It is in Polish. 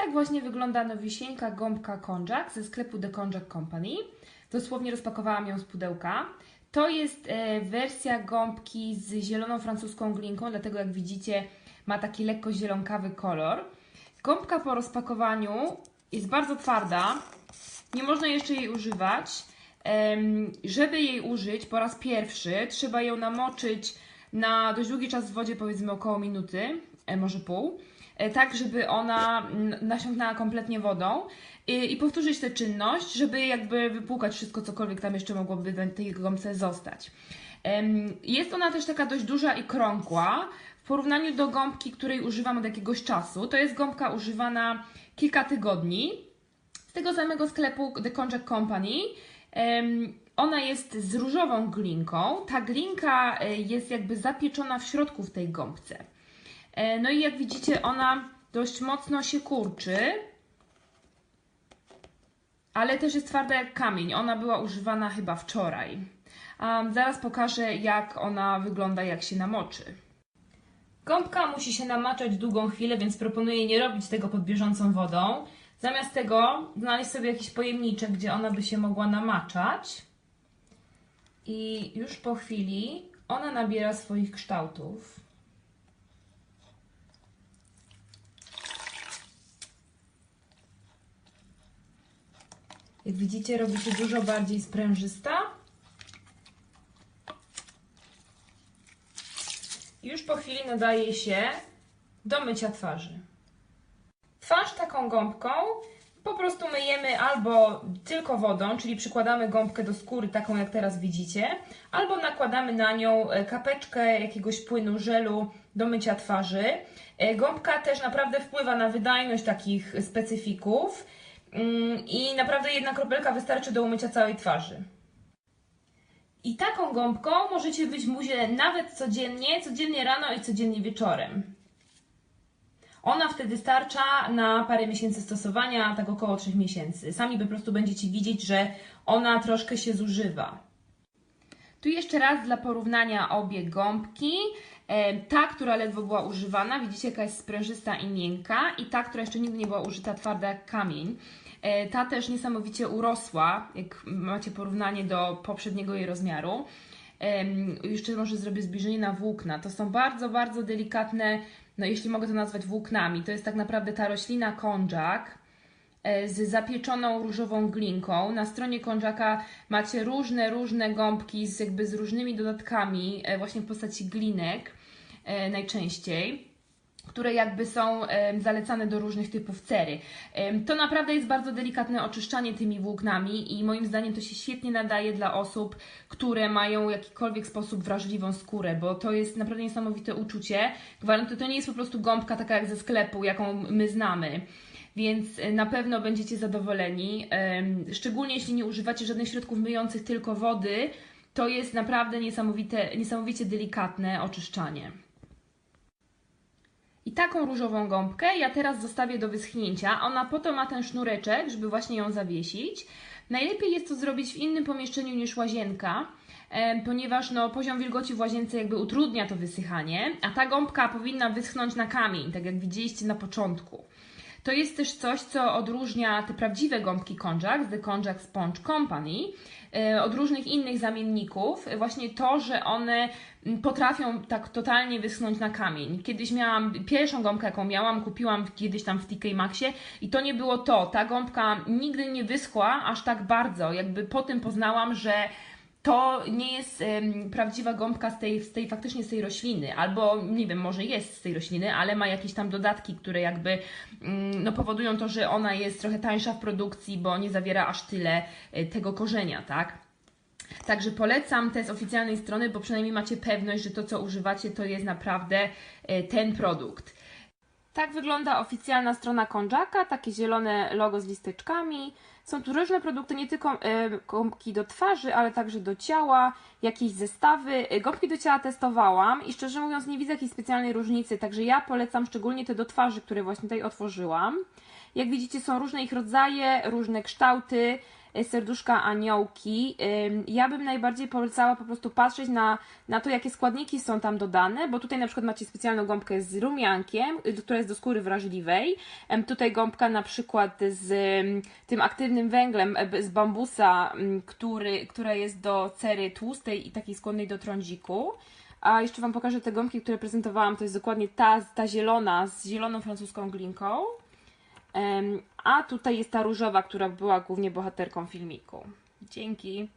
Tak właśnie wygląda nowisieńka gąbka Konjac ze sklepu The Konjac Company. Dosłownie rozpakowałam ją z pudełka. To jest wersja gąbki z zieloną francuską glinką, dlatego jak widzicie ma taki lekko zielonkawy kolor. Gąbka po rozpakowaniu jest bardzo twarda, nie można jeszcze jej używać. Żeby jej użyć po raz pierwszy, trzeba ją namoczyć na dość długi czas w wodzie, powiedzmy około minuty, może pół, tak żeby ona nasiąknęła kompletnie wodą i powtórzyć tę czynność, żeby jakby wypłukać wszystko, cokolwiek tam jeszcze mogłoby w tej gąbce zostać. Jest ona też taka dość duża i krągła w porównaniu do gąbki, której używam od jakiegoś czasu. To jest gąbka używana kilka tygodni z tego samego sklepu The Konjac Company. Ona jest z różową glinką. Ta glinka jest jakby zapieczona w środku w tej gąbce. No i jak widzicie, ona dość mocno się kurczy, ale też jest twarda jak kamień. Ona była używana chyba wczoraj. Zaraz pokażę, jak ona wygląda, jak się namoczy. Gąbka musi się namaczać długą chwilę, więc proponuję nie robić tego pod bieżącą wodą. Zamiast tego znaleźć sobie jakiś pojemniczek, gdzie ona by się mogła namaczać. I już po chwili ona nabiera swoich kształtów. Jak widzicie, robi się dużo bardziej sprężysta. I już po chwili nadaje się do mycia twarzy. Twarz taką gąbką po prostu myjemy albo tylko wodą, czyli przykładamy gąbkę do skóry, taką jak teraz widzicie, albo nakładamy na nią kapeczkę jakiegoś płynu, żelu do mycia twarzy. Gąbka też naprawdę wpływa na wydajność takich specyfików i naprawdę jedna kropelka wystarczy do umycia całej twarzy. I taką gąbką możecie być w muzie nawet codziennie rano i codziennie wieczorem. Ona wtedy starcza na parę miesięcy stosowania, tak około 3 miesięcy. Sami po prostu będziecie widzieć, że ona troszkę się zużywa. Tu jeszcze raz dla porównania obie gąbki. Ta, która ledwo była używana, widzicie jaka jest sprężysta i miękka, i ta, która jeszcze nigdy nie była użyta, twarda jak kamień. Ta też niesamowicie urosła, jak macie porównanie do poprzedniego jej rozmiaru. Jeszcze może zrobię zbliżenie na włókna. To są bardzo, bardzo delikatne, no jeśli mogę to nazwać włóknami. To jest tak naprawdę ta roślina konjac z zapieczoną różową glinką. Na stronie konjaka macie różne gąbki z różnymi dodatkami, właśnie w postaci glinek najczęściej, które jakby są zalecane do różnych typów cery. To naprawdę jest bardzo delikatne oczyszczanie tymi włóknami i moim zdaniem to się świetnie nadaje dla osób, które mają w jakikolwiek sposób wrażliwą skórę, bo to jest naprawdę niesamowite uczucie. Gwarantuję, to nie jest po prostu gąbka taka jak ze sklepu, jaką my znamy. Więc na pewno będziecie zadowoleni, szczególnie jeśli nie używacie żadnych środków myjących, tylko wody. To jest naprawdę niesamowicie delikatne oczyszczanie. I taką różową gąbkę ja teraz zostawię do wyschnięcia. Ona po to ma ten sznureczek, żeby właśnie ją zawiesić. Najlepiej jest to zrobić w innym pomieszczeniu niż łazienka, ponieważ poziom wilgoci w łazience jakby utrudnia to wysychanie, a ta gąbka powinna wyschnąć na kamień, tak jak widzieliście na początku. To jest też coś, co odróżnia te prawdziwe gąbki Konjac, The Konjac Sponge Company, od różnych innych zamienników. Właśnie to, że one potrafią tak totalnie wyschnąć na kamień. Kiedyś miałam, pierwszą gąbkę jaką miałam, kupiłam kiedyś tam w TK Maxie i to nie było to. Ta gąbka nigdy nie wyschła aż tak bardzo. Jakby po tym poznałam, że to nie jest prawdziwa gąbka faktycznie z tej rośliny, albo nie wiem, może jest z tej rośliny, ale ma jakieś tam dodatki, które jakby powodują to, że ona jest trochę tańsza w produkcji, bo nie zawiera aż tyle tego korzenia, tak? Także polecam te z oficjalnej strony, bo przynajmniej macie pewność, że to, co używacie, to jest naprawdę ten produkt. Tak wygląda oficjalna strona Konjaka, takie zielone logo z listeczkami. Są tu różne produkty, nie tylko gąbki do twarzy, ale także do ciała, jakieś zestawy. Gąbki do ciała testowałam i szczerze mówiąc nie widzę jakiejś specjalnej różnicy, także ja polecam szczególnie te do twarzy, które właśnie tutaj otworzyłam. Jak widzicie, są różne ich rodzaje, różne kształty. serduszka aniołki. Ja bym najbardziej polecała po prostu patrzeć na to, jakie składniki są tam dodane, bo tutaj na przykład macie specjalną gąbkę z rumiankiem, która jest do skóry wrażliwej. Tutaj gąbka na przykład z tym aktywnym węglem z bambusa, która jest do cery tłustej i takiej skłonnej do trądziku. A jeszcze Wam pokażę te gąbki, które prezentowałam. To jest dokładnie ta zielona z zieloną francuską glinką. A tutaj jest ta różowa, która była głównie bohaterką filmiku. Dzięki!